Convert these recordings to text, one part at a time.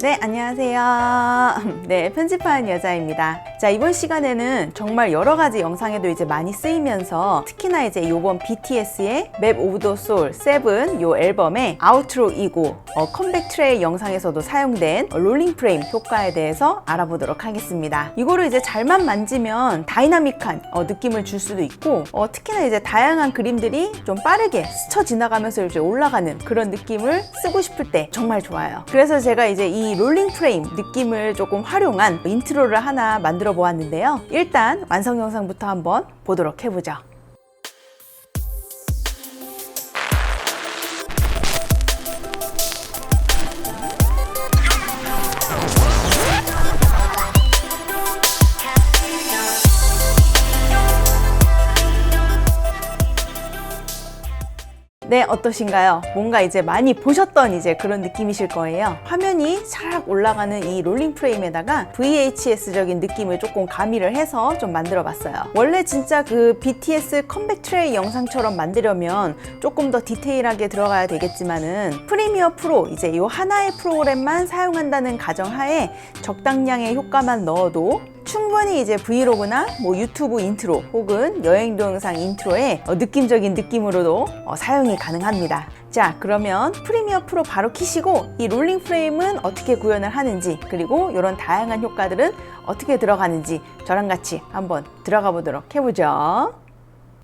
네, 안녕하세요. 네, 편집하는 여자입니다. 자, 이번 시간에는 정말 여러 가지 영상에도 이제 많이 쓰이면서 특히나 이제 요번 BTS의 Map of the Soul 7 요 앨범의 아우트로이고 컴백 트레이 영상에서도 사용된 롤링 프레임 효과에 대해서 알아보도록 하겠습니다. 이거를 이제 잘만 만지면 다이나믹한 느낌을 줄 수도 있고 특히나 이제 다양한 그림들이 좀 빠르게 스쳐 지나가면서 이제 올라가는 그런 느낌을 쓰고 싶을 때 정말 좋아요. 그래서 제가 이제 이 롤링 프레임 느낌을 조금 활용한 인트로를 하나 만들어 보았는데요. 일단 완성 영상부터 한번 보도록 해보죠. 네, 어떠신가요? 뭔가 이제 많이 보셨던 이제 그런 느낌이실 거예요. 화면이 싹 올라가는 이 롤링 프레임에다가 VHS적인 느낌을 조금 가미를 해서 좀 만들어 봤어요. 원래 진짜 그 BTS 컴백 트레이 영상처럼 만들려면 조금 더 디테일하게 들어가야 되겠지만은 프리미어 프로 이제 요 하나의 프로그램만 사용한다는 가정하에 적당량의 효과만 넣어도 충분히 이제 브이로그나 뭐 유튜브 인트로 혹은 여행 동영상 인트로에 느낌적인 느낌으로도 사용이 가능합니다. 자, 그러면 프리미어 프로 바로 키시고 이 롤링 프레임은 어떻게 구현을 하는지 그리고 이런 다양한 효과들은 어떻게 들어가는지 저랑 같이 한번 들어가 보도록 해보죠.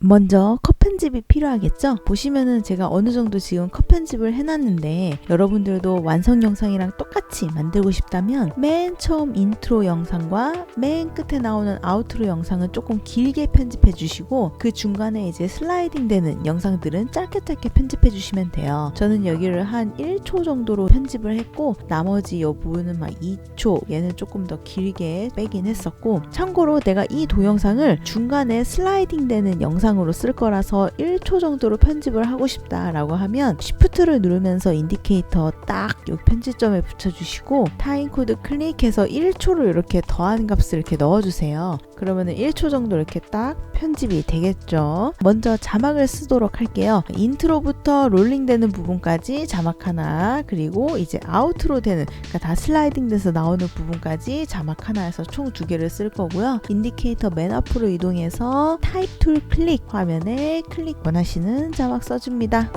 먼저 컷 편집이 필요하겠죠? 보시면은 제가 어느 정도 지금 컷 편집을 해놨는데 여러분들도 완성 영상이랑 똑같이 만들고 싶다면 맨 처음 인트로 영상과 맨 끝에 나오는 아우트로 영상은 조금 길게 편집해 주시고 그 중간에 이제 슬라이딩 되는 영상들은 짧게 편집해 주시면 돼요. 저는 여기를 한 1초 정도로 편집을 했고 나머지 이 부분은 막 2초 얘는 조금 더 길게 빼긴 했었고 참고로 내가 이 동영상을 중간에 슬라이딩 되는 영상으로 쓸 거라서 1초 정도로 편집을 하고 싶다라고 하면 Shift를 누르면서 인디케이터 딱 여기 편집점에 붙여주시고 타임코드 클릭해서 1초를 이렇게 더한 값을 이렇게 넣어주세요. 그러면은 1초 정도 이렇게 딱 편집이 되겠죠. 먼저 자막을 쓰도록 할게요. 인트로부터 롤링 되는 부분까지 자막 하나, 그리고 이제 아우트로 되는 그러니까 다 슬라이딩 돼서 나오는 부분까지 자막 하나 해서 총 2개를 쓸 거고요. 인디케이터 맨 앞으로 이동해서 타입 툴 클릭 화면에 클릭 원하시는 자막 써줍니다.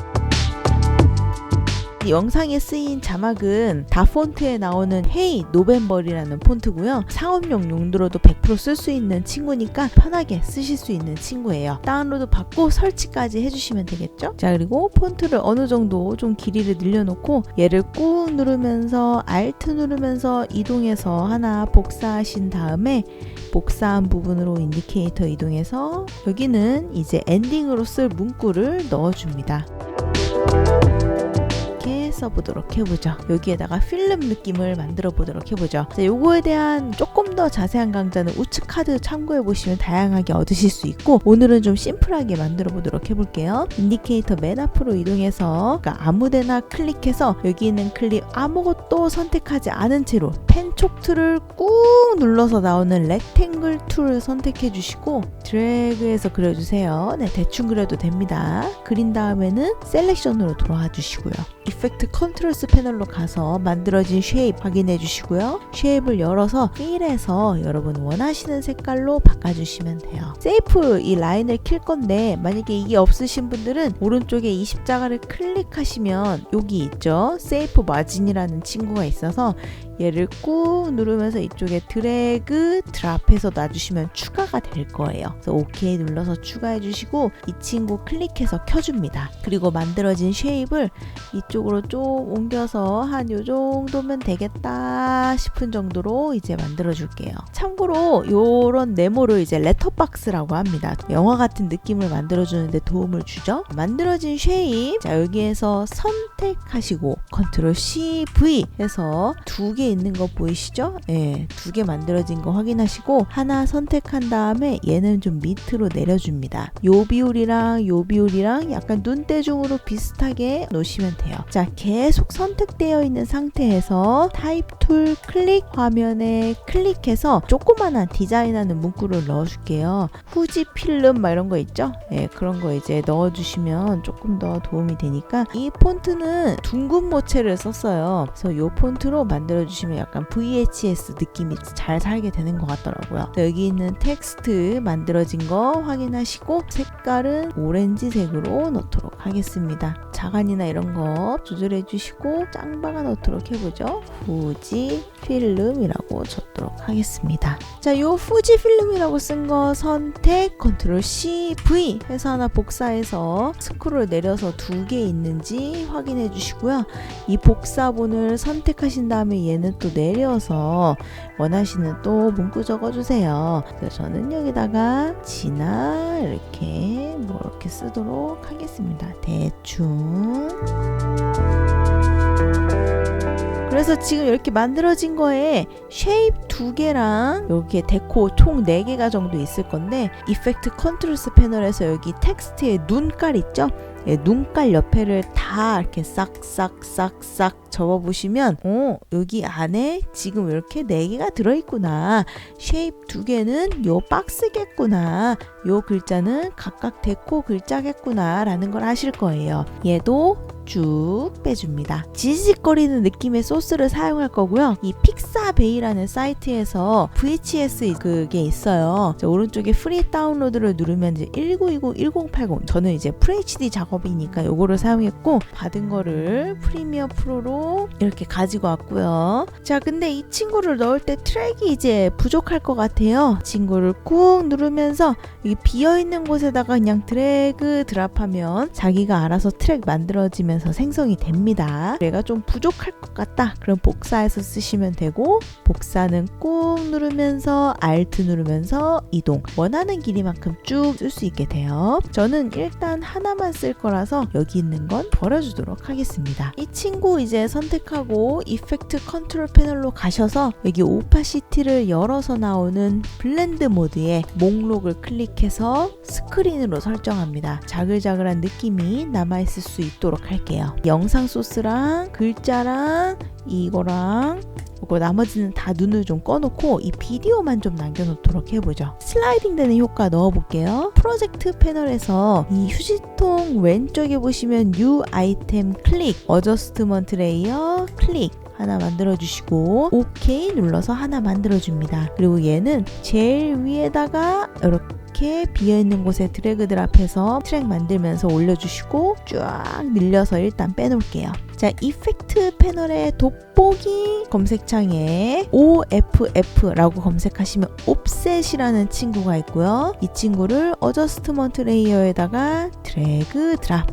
이 영상에 쓰인 자막은 다 폰트에 나오는 헤이 노벤버리라는 폰트고요. 상업용 용도로도 100% 쓸 수 있는 친구니까 편하게 쓰실 수 있는 친구예요. 다운로드 받고 설치까지 해주시면 되겠죠. 자, 그리고 폰트를 어느 정도 좀 길이를 늘려놓고 얘를 꾹 누르면서 Alt 누르면서 이동해서 하나 복사하신 다음에 복사한 부분으로 인디케이터 이동해서 여기는 이제 엔딩으로 쓸 문구를 넣어줍니다. 써보도록 해보죠. 여기에다가 필름 느낌을 만들어 보도록 해보죠. 자, 요거에 대한 조금 더 자세한 강좌는 우측 카드 참고해 보시면 다양하게 얻으실 수 있고 오늘은 좀 심플하게 만들어 보도록 해볼게요. 인디케이터 맨 앞으로 이동해서 그러니까 아무데나 클릭해서 여기 있는 클립 아무것도 선택하지 않은 채로 펜촉 툴을 꾹 눌러서 나오는 렉탱글 툴을 선택해 주시고 드래그해서 그려주세요. 네, 대충 그려도 됩니다. 그린 다음에는 셀렉션으로 돌아와 주시고요. 이펙트 컨트롤스 패널로 가서 만들어진 쉐입 확인해 주시고요. 쉐입을 열어서 필에서 여러분 원하시는 색깔로 바꿔주시면 돼요. 세이프 이 라인을 킬 건데 만약에 이게 없으신 분들은 오른쪽에 이 십자가를 클릭하시면 여기 있죠. 세이프 마진이라는 친구가 있어서 얘를 꾹 누르면서 이쪽에 드래그 드랍해서 놔주시면 추가가 될 거예요. 그래서 OK 눌러서 추가해 주시고 이 친구 클릭해서 켜줍니다. 그리고 만들어진 쉐입을 이쪽으로 좀 옮겨서 한 요 정도면 되겠다 싶은 정도로 이제 만들어 줄게요. 참고로 요런 네모를 이제 레터박스라고 합니다. 영화 같은 느낌을 만들어 주는데 도움을 주죠. 만들어진 쉐입, 자 여기에서 선택하시고 컨트롤 C, V 해서 2개 있는 거 보이시죠? 네, 2개 만들어진 거 확인하시고 하나 선택한 다음에 얘는 좀 밑으로 내려줍니다. 요 비율이랑 요 비율이랑 약간 눈대중으로 비슷하게 놓으시면 돼요. 자, 계속 선택되어 있는 상태에서 타입 툴 클릭, 화면에 클릭해서 조그만한 디자인하는 문구를 넣어줄게요. 후지 필름 막 이런 거 있죠? 예, 그런 거 이제 넣어주시면 조금 더 도움이 되니까. 이 폰트는 둥근 모체를 썼어요. 그래서 이 폰트로 만들어주시면 약간 VHS 느낌이 잘 살게 되는 것 같더라고요. 여기 있는 텍스트 만들어진 거 확인하시고 색깔은 오렌지색으로 넣도록 하겠습니다. 자간이나 이런 거 조절해 주시고 짱박아 넣도록 해보죠. 후지 필름이라고 적도록 하겠습니다. 자, 요 후지 필름이라고 쓴 거 선택 컨트롤 C V 해서 하나 복사해서 스크롤 내려서 2개 있는지 확인해 주시고요. 이 복사본을 선택하신 다음에 얘는 또 내려서 원하시는 또 문구 적어주세요. 그래서 저는 여기다가 지나 이렇게 이렇게 쓰도록 하겠습니다. 대충. 그래서 지금 이렇게 만들어진 거에 쉐입 2개랑 여기에 데코 총 4개가 정도 있을 건데, 이펙트 컨트롤스 패널에서 여기 텍스트에 눈깔 있죠? 예, 눈깔 옆에를 다 이렇게 싹싹싹싹 접어보시면 여기 안에 지금 이렇게 4개가 들어있구나. 쉐입 2개는 요 박스겠구나. 요 글자는 각각 데코 글자겠구나 라는 걸 아실 거예요. 얘도 쭉 빼줍니다. 지지직거리는 느낌의 소스를 사용할 거고요. 이 픽사베이라는 사이트에서 VHS 그게 있어요. 오른쪽에 프리 다운로드를 누르면 이제 1920-1080, 저는 이제 FHD 작업이니까 요거를 사용했고, 받은 거를 프리미어 프로로 이렇게 가지고 왔고요. 자, 근데 이 친구를 넣을 때 트랙이 이제 부족할 것 같아요. 친구를 꾹 누르면서 이 비어있는 곳에다가 그냥 드래그 드랍하면 자기가 알아서 트랙 만들어지면서 생성이 됩니다. 얘가 좀 부족할 것 같다. 그럼 복사해서 쓰시면 되고, 복사는 꾹 누르면서 Alt 누르면서 이동, 원하는 길이만큼 쭉 쓸 수 있게 돼요. 저는 일단 하나만 쓸 거라서 여기 있는 건 버려주도록 하겠습니다. 이 친구 이제 선택하고 이펙트 컨트롤 패널로 가셔서 여기 오파시티를 열어서 나오는 블렌드 모드에 목록을 클릭해서 스크린으로 설정합니다. 자글자글한 느낌이 남아있을 수 있도록 할게요. 영상 소스랑 글자랑 이거랑 이거 나머지는 다 눈을 좀 꺼놓고 이 비디오만 좀 남겨놓도록 해보죠. 슬라이딩 되는 효과 넣어볼게요. 프로젝트 패널에서 이 휴지통 왼쪽에 보시면 New 아이템 클릭, 어저스트먼트 레이어 클릭 하나 만들어주시고 OK 눌러서 하나 만들어줍니다. 그리고 얘는 제일 위에다가 이렇게 비어있는 곳에 드래그 드랍해서 트랙 만들면서 올려주시고 쫙 늘려서 일단 빼놓을게요. 자, 이펙트 패널의 돋보기 검색창에 OFF라고 검색하시면 옵셋이라는 친구가 있고요. 이 친구를 어저스트먼트 레이어에다가 드래그 드랍,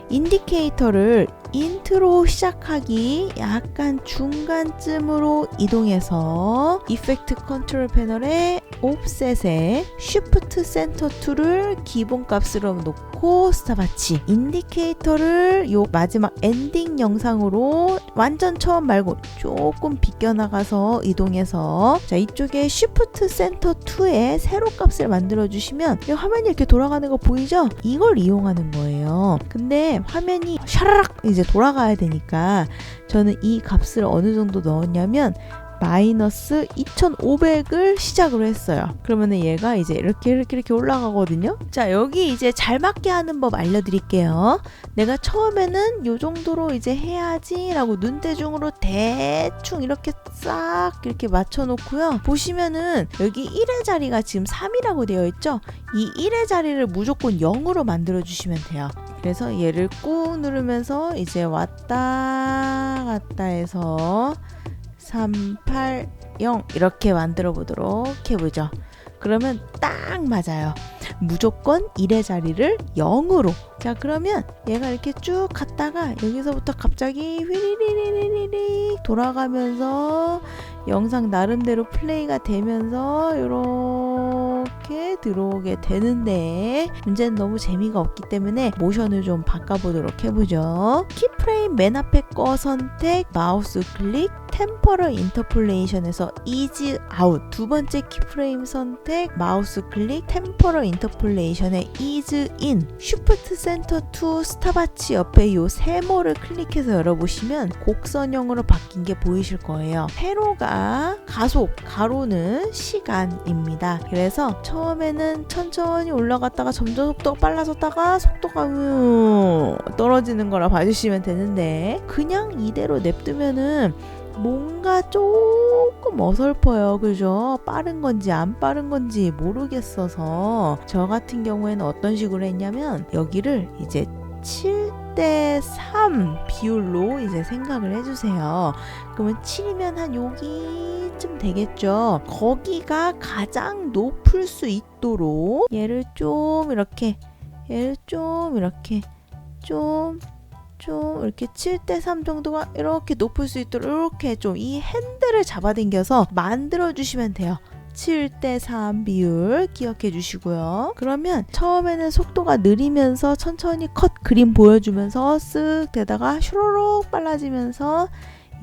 인디케이터를 인트로 시작하기 약간 중간쯤으로 이동해서 이펙트 컨트롤 패널의 옵셋에 쉬프트 센터 2를 기본값으로 놓고 스탑워치, 인디케이터를 요 마지막 엔딩 영상으로 완전 처음 말고 조금 비껴나가서 이동해서, 자, 이쪽에 쉬프트 센터 2의 세로 값을 만들어 주시면 이 화면이 이렇게 돌아가는 거 보이죠? 이걸 이용하는 거예요. 근데 화면이 샤라락 이제 돌아가야 되니까 저는 이 값을 어느 정도 넣었냐면 마이너스 2500을 시작으로 했어요. 그러면은 얘가 이제 이렇게 올라가거든요. 자, 여기 이제 잘 맞게 하는 법 알려드릴게요. 내가 처음에는 요 정도로 이제 해야지 라고 눈대중으로 대충 이렇게 싹 이렇게 맞춰놓고요. 보시면은 여기 1의 자리가 지금 3이라고 되어 있죠. 이 1의 자리를 무조건 0으로 만들어 주시면 돼요. 그래서 얘를 꾹 누르면서 이제 왔다 갔다 해서 380 이렇게 만들어 보도록 해보죠. 그러면 딱 맞아요. 무조건 1의 자리를 0으로. 자, 그러면 얘가 이렇게 쭉 갔다가 여기서부터 갑자기 휘리리리리리 돌아가면서 영상 나름대로 플레이가 되면서 이렇게 들어오게 되는데, 문제는 너무 재미가 없기 때문에 모션을 좀 바꿔보도록 해보죠. 키프레임 맨 앞에 거 선택, 마우스 클릭, 템퍼럴 인터폴레이션에서 ease out 두 번째 키프레임 선택 마우스 클릭 템퍼럴 인터폴레이션에 ease in 쉬프트 센터 to 스탑워치 옆에 이 세모를 클릭해서 열어보시면 곡선형으로 바뀐 게 보이실 거예요. 세로가 가속, 가로는 시간입니다. 그래서 처음에는 천천히 올라갔다가 점점 속도가 빨라졌다가 속도가 떨어지는 거라 봐주시면 되는데 그냥 이대로 냅두면은 뭔가 조금 어설퍼요. 그죠? 빠른 건지 안 빠른 건지 모르겠어서 저 같은 경우에는 어떤 식으로 했냐면 여기를 이제 7대3 비율로 이제 생각을 해주세요. 그러면 7이면 한 여기쯤 되겠죠. 거기가 가장 높을 수 있도록 얘를 좀 이렇게 이렇게 7대3 정도가 이렇게 높을 수 있도록 이렇게 좀 이 핸들을 잡아당겨서 만들어 주시면 돼요. 7대3 비율 기억해 주시고요. 그러면 처음에는 속도가 느리면서 천천히 컷 그림 보여주면서 쓱 되다가 슈로록 빨라지면서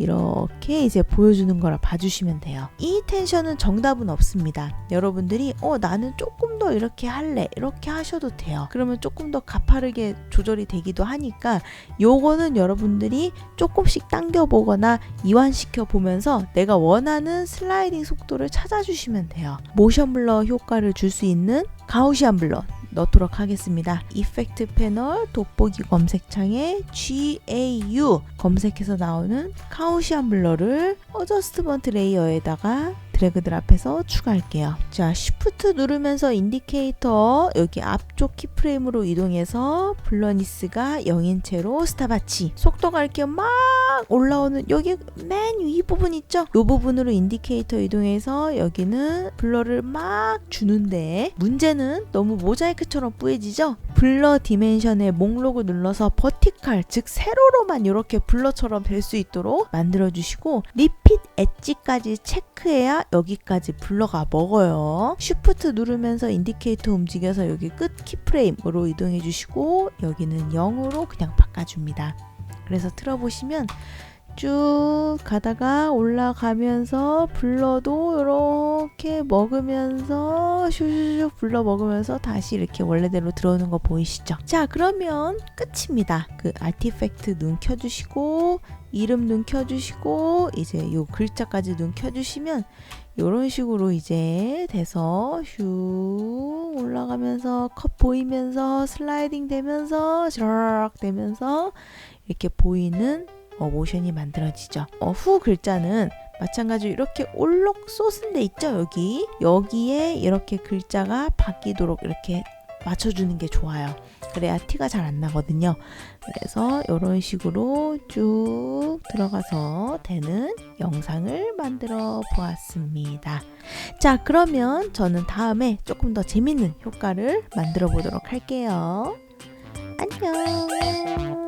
이렇게 이제 보여주는 거라 봐주시면 돼요. 이 텐션은 정답은 없습니다. 여러분들이 나는 조금 더 이렇게 할래 이렇게 하셔도 돼요. 그러면 조금 더 가파르게 조절이 되기도 하니까 요거는 여러분들이 조금씩 당겨보거나 이완시켜 보면서 내가 원하는 슬라이딩 속도를 찾아주시면 돼요. 모션 블러 효과를 줄 수 있는 가우시안 블러 넣도록 하겠습니다. 이펙트 패널 돋보기 검색창에 GAU 검색해서 나오는 가우시안 블러를 어저스트먼트 레이어에다가 드래그 드랍해서 추가할게요. 자, 쉬프트 누르면서 인디케이터 여기 앞쪽 키프레임으로 이동해서 블러니스가 0인 채로 스탑워치 속도가 이렇게 막 올라오는 여기 맨 위 부분 있죠? 이 부분으로 인디케이터 이동해서 여기는 블러를 막 주는데 문제는 너무 모자이크처럼 뿌얘지죠? 블러 디멘션의 목록을 눌러서 버티칼 즉 세로로만 이렇게 블러처럼 될 수 있도록 만들어 주시고 리핏 엣지까지 체크해야 여기까지 블러가 먹어요. 쉬프트 누르면서 인디케이터 움직여서 여기 끝 키프레임으로 이동해 주시고 여기는 0으로 그냥 바꿔줍니다. 그래서 틀어보시면 쭉 가다가 올라가면서 블러도 이렇게 먹으면서 슈슈슈 블러 먹으면서 다시 이렇게 원래대로 들어오는 거 보이시죠? 자, 그러면 끝입니다. 그 아티팩트 눈 켜주시고 이름 눈 켜주시고 이제 요 글자까지 눈 켜주시면 이런 식으로 이제 돼서 슉 올라가면서 컷 보이면서 슬라이딩 되면서 셔락 되면서 이렇게 보이는 모션이 만들어지죠. 후 글자는 마찬가지로 이렇게 올록 솟은 데 있죠. 여기에 이렇게 글자가 바뀌도록 이렇게 맞춰주는 게 좋아요. 그래야 티가 잘 안 나거든요. 그래서 이런 식으로 쭉 들어가서 되는 영상을 만들어 보았습니다. 자, 그러면 저는 다음에 조금 더 재밌는 효과를 만들어 보도록 할게요. 안녕.